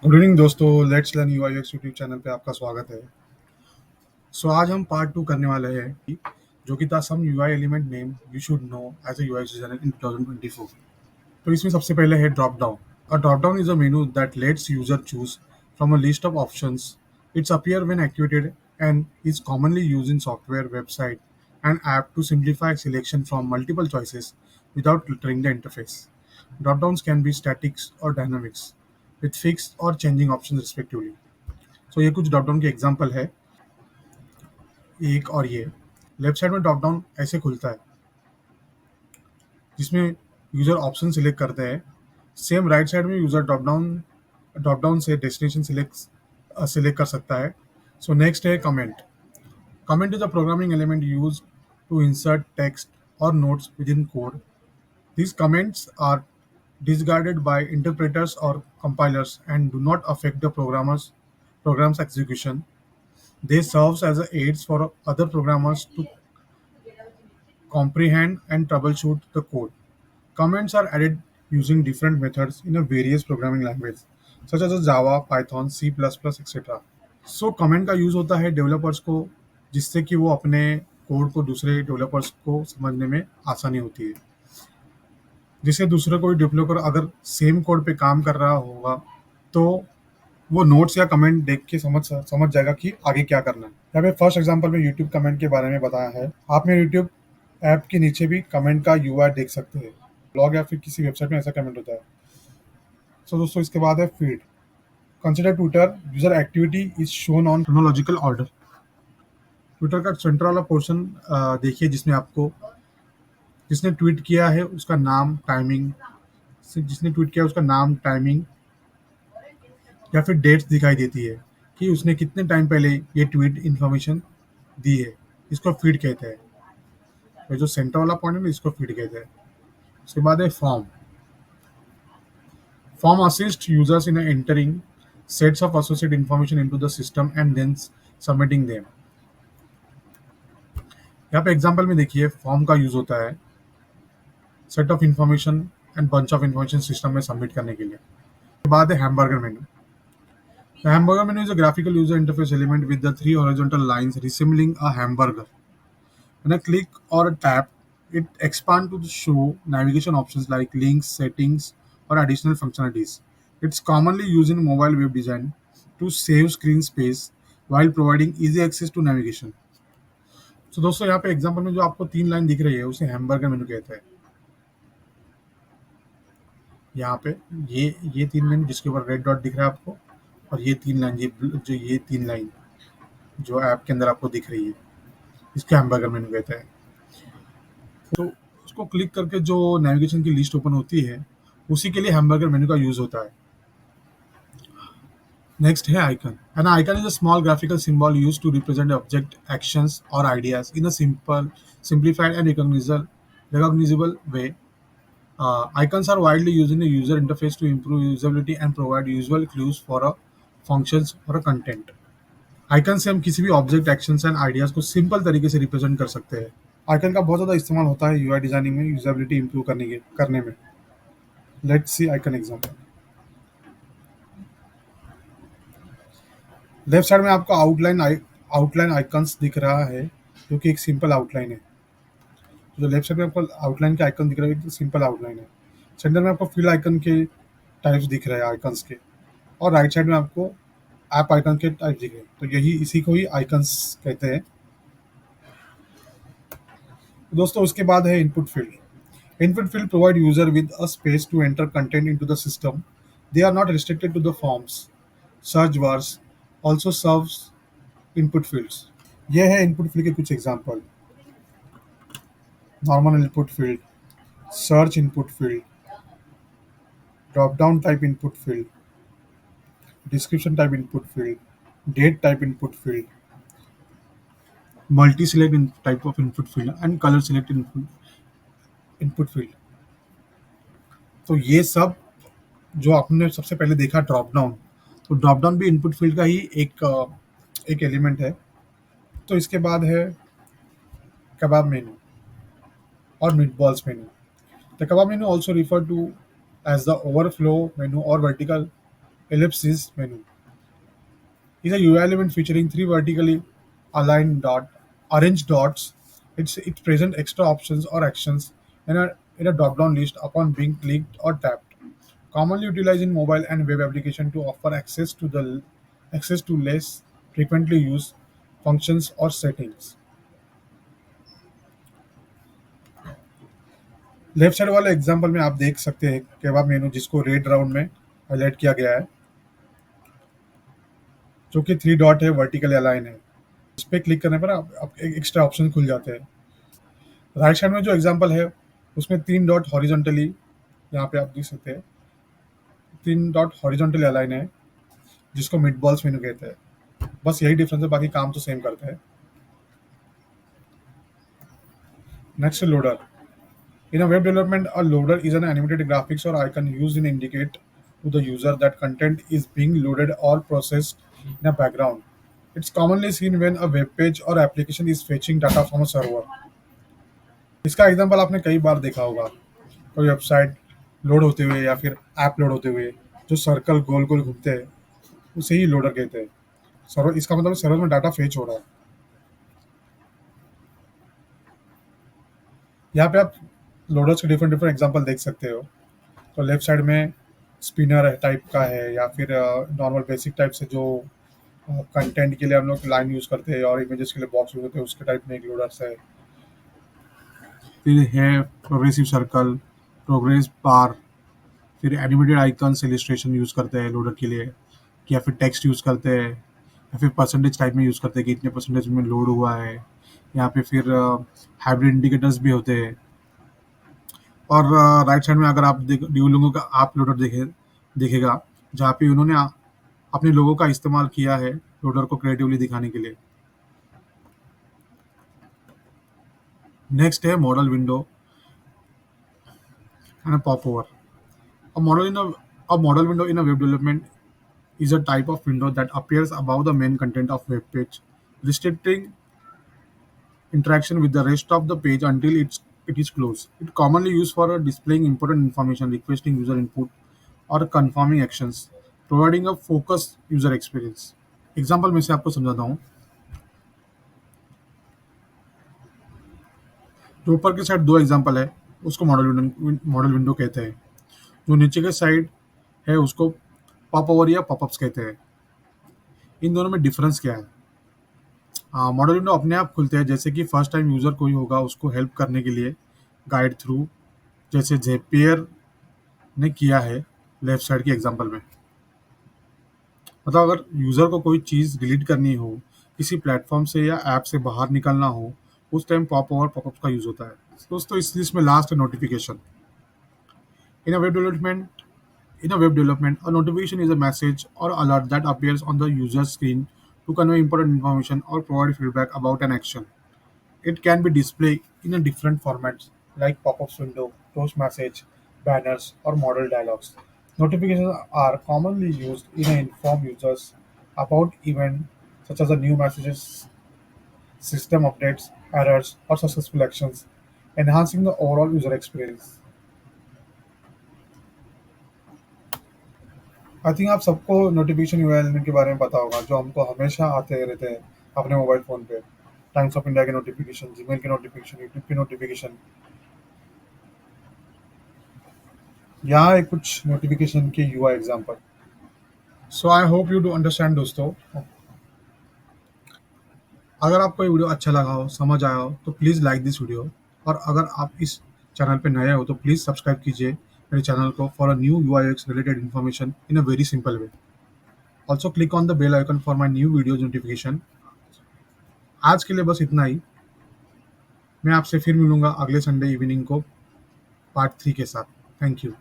Good evening दोस्तों, let's learn UI UX YouTube channel पे आपका स्वागत है। आज हम पार्ट 2 करने वाले हैं, जो कि था some UI element name you should know as a UI designer in 2024। तो इसमें सबसे पहले है drop down. A drop down is a menu that lets user choose from a list of options. It's appear when activated and is commonly used in software, website, and app to simplify selection from multiple choices without cluttering the interface. Dropdowns can be statics or dynamics, with fixed or changing options respectively. ये कुछ dropdown के example है, एक और ये left side में dropdown ऐसे खुलता है, जिसमें यूजर ऑप्शन सिलेक्ट करते हैं। सेम राइट साइड में यूजर ड्रॉपडाउन से डेस्टिनेशन सिलेक्ट कर सकता है। नेक्स्ट है comment. Comment is a programming element used to insert text or notes within code. These comments are discarded by interpreters or compilers and do not affect the program's execution. They serve as aids for other programmers to comprehend and troubleshoot the code. Comments are added using different methods in a various programming languages, such as Java, Python, C++, etc. Comment का use होता है developers को, जिससे कि वो अपने code को दूसरे डेवलपर्स को समझने में आसानी होती है। जिससे दूसरे कोई डेवलपर अगर सेम कोड पे काम कर रहा होगा, तो वो नोट्स या कमेंट देख के समझ जाएगा कि आगे क्या करना है। यहाँ पे फर्स्ट एग्जांपल में यूट्यूब कमेंट के बारे में बताया है। आपने यूट्यूब ऐप के नीचे भी कमेंट का यूआई देख सकते हैं। ब्लॉग या फिर किसी वेबसाइट में ऐसा कमेंट होता है। दोस्तों, इसके बाद है feed. Consider Twitter user activity is shown on chronological order. Twitter का सेंटर वाला पोर्शन देखिए, जिसमें आपको जिसने ट्वीट किया है उसका नाम, टाइमिंग या फिर डेट्स दिखाई देती है कि उसने कितने टाइम पहले ये ट्वीट इन्फॉर्मेशन दी है। इसको फीड कहते हैं। ये जो सेंटर वाला पॉइंट है ना, इसको फीड कहते हैं। उसके बाद है form. Form assist users in entering sets of associated information into the system and then submitting them. यहाँ पे एग्जांपल में देखिए, फॉर्म का यूज होता है set of information and bunch of information system में सबमिट करने के लिए। उसके बाद है hamburger menu. The hamburger menu is a graphical user interface element with the three horizontal lines resembling a hamburger. When I click or tap, it expands to show navigation options like links, settings, or additional functionalities. It's commonly used in mobile web design to save screen space while providing easy access to navigation. दोस्तों, यहाँ पे example में जो आपको 3 line दिख रही है, उसे हैमबर्गर मेनू कहते हैं। यहाँ पे ये 3 लाइन जिसके ऊपर रेड डॉट दिख रहा है आपको, और ये 3 लाइन ये 3 लाइन जो ऐप के अंदर आपको दिख रही है, इसको हैमबर्गर मेनू कहते हैं। तो उसको क्लिक करके जो नेविगेशन की लिस्ट ओपन होती है, उसी के लिए हैमबर्गर मेनू का यूज होता है। नेक्स्ट है icon. An icon is a small graphical symbol used to represent object, actions और ideas in a simplified and recognizable way. Icons are widely used in a user interface to improve usability and provide visual clues for a functions or a content. Icon से हम किसी भी object, actions and ideas को simple तरीके से represent कर सकते हैं। आइकन का बहुत ज़्यादा इस्तेमाल होता है यूआई डिजाइनिंग में यूजेबिलिटी इंप्रूव करने में। Let's see icon example. Left side में आपको आउटलाइन आइकन्स दिख रहा है, जो कि एक सिंपल आउटलाइन है। जो लेफ्ट साइड में आपको आउटलाइन के आइकन दिख रहा है, एक सिंपल आउटलाइन है। सेंटर में आपको फिल आइकन के टाइप्स दिख रहे हैं आइकन्स के, और राइट साइड में आपको ऐप आइकन के टाइप दिख रहे हैं। तो इसी को ही आइकन्स कहते हैं। दोस्तों, उसके बाद है input field. Input field provide user with a space to enter content into the system. They are not restricted to the forms. Search bars also serves input fields. ये है input field के कुछ example. Normal input field, search input field, drop down type input field, description type input field, date type input field, multi select type of input field, and color select input field. तो ये सब जो आपने सबसे पहले देखा drop down, तो drop down भी इनपुट फील्ड का ही एक एलिमेंट है। तो इसके बाद है कबाब मेनू और meatballs menu. The kebab menu also refer to as the overflow menu और vertical Ellipsis menu is a UI element featuring three vertically aligned arranged dots. It presents extra options or actions in a drop-down list upon being clicked or tapped. Commonly utilized in mobile and web application to offer access to less frequently used functions or settings. Left side वाले example में आप देख सकते हैं केबाब मेनू जिसको red round में highlight किया गया है, जो कि थ्री डॉट है, वर्टिकल अलाइन है। इस पे क्लिक करने पर आप एक एक्स्ट्रा ऑप्शन खुल जाते हैं। राइट साइड में जो एग्जांपल है उसमें तीन डॉट हॉरिजॉन्टली, यहाँ पे आप देख सकते हैं तीन डॉट हॉरिजॉन्टली अलाइन है, जिसको मिड बॉल्स मेनू कहते हैं। बस यही डिफरेंस है, बाकी काम तो सेम करते हैं। Next loader. In a web development, a loader is an animated graphics or icon used to indicate to the user that content is being loaded or processed in a background. It's commonly seen when a web page or application is fetching data from a server. इसका example आपने कई बार देखा होगा, कोई website load होते हुए या फिर ऐप लोड होते हुए जो सर्कल गोल गोल घूमते हैं, उसे ही लोडर कहते हैं। सर्वर, इसका मतलब सर्वर में डाटा फेच हो रहा है। यहाँ पे आप लोडर्स के डिफरेंट डिफरेंट एग्जांपल देख सकते हो। तो लेफ्ट साइड में स्पिनर टाइप का है, या फिर नॉर्मल बेसिक टाइप से जो कंटेंट के लिए हम लोग लाइन यूज करते हैं और इमेजेस के लिए बॉक्स यूज होते हैं, उसके टाइप में एक लोडर्स है। फिर है प्रोग्रेसिव सर्कल, प्रोग्रेस बार, फिर एनिमेटेड आइकन्स इलिस्ट्रेशन यूज करते हैं लोडर के लिए, या फिर टेक्स्ट यूज करते हैं, या फिर परसेंटेज टाइप में यूज करते हैं कि इतने परसेंटेज में लोड हुआ है। यहाँ पे फिर हाइब्रिड इंडिकेटर्स भी होते हैं। और राइट साइड में अगर आप ड्यू लोगों का आप लोडर देखेगा, जहाँ पे उन्होंने अपने लोगों का इस्तेमाल किया है लोडर को क्रिएटिवली दिखाने के लिए। नेक्स्ट है model window and pop over. A model in a a model window in a web development is a type of window that appears above the main content of web page, restricting interaction with the rest of the page until it is closed. It commonly used for displaying important information, requesting user input, or confirming actions, providing a focused user experience. Example में से आपको समझाता हूँ। जो ऊपर की side दो example है उसको मॉडल विंडो कहते हैं। जो नीचे के साइड है उसको पॉप ओवर या पॉपअप्स कहते हैं। इन दोनों में डिफरेंस क्या है? मॉडल विंडो अपने आप खुलते हैं, जैसे कि फर्स्ट टाइम यूजर कोई होगा उसको हेल्प करने के लिए गाइड थ्रू, जैसे जेपियर ने किया है लेफ्ट साइड के एग्जांपल में। मतलब अगर यूजर को कोई चीज़ डिलीट करनी हो, किसी प्लेटफॉर्म से या ऐप से बाहर निकलना हो, उस टाइम पॉप ओवर पॉपअप का यूज होता है। दोस्तों इस लिस्ट में लास्ट है notification. In a web development In a web development, a notification is a message or alert that appears on the user's screen to convey important information or provide feedback about an action. It can be displayed in a different formats like pop-ups window, post message, banners, or model dialogues. Notifications are commonly used in a inform users about events such as the new messages, system updates, errors, or successful actions, enhancing the overall user experience. I think आप सबको notification URL के बारे में पता होगा, जो हमको हमेशा आते रहते हैं अपने मोबाइल फ़ोन पे। टाइम्स ऑफ इंडिया के नोटिफिकेशन, जीमेल के नोटिफिकेशन, यूट्यूब के नोटिफिकेशन। यहाँ है कुछ नोटिफिकेशन के UI example. So I hope you do understand दोस्तों। अगर आपको ये वीडियो अच्छा लगा हो, समझ आया हो, तो प्लीज़ लाइक दिस वीडियो। और अगर आप इस चैनल पे नए हो तो प्लीज़ सब्सक्राइब कीजिए मेरे चैनल को for a new UI UX related information in a very simple way. Also click on the bell icon for my new videos notification. आज के लिए बस इतना ही। मैं आपसे फिर मिलूंगा अगले संडे इवनिंग को पार्ट 3 के साथ। Thank you.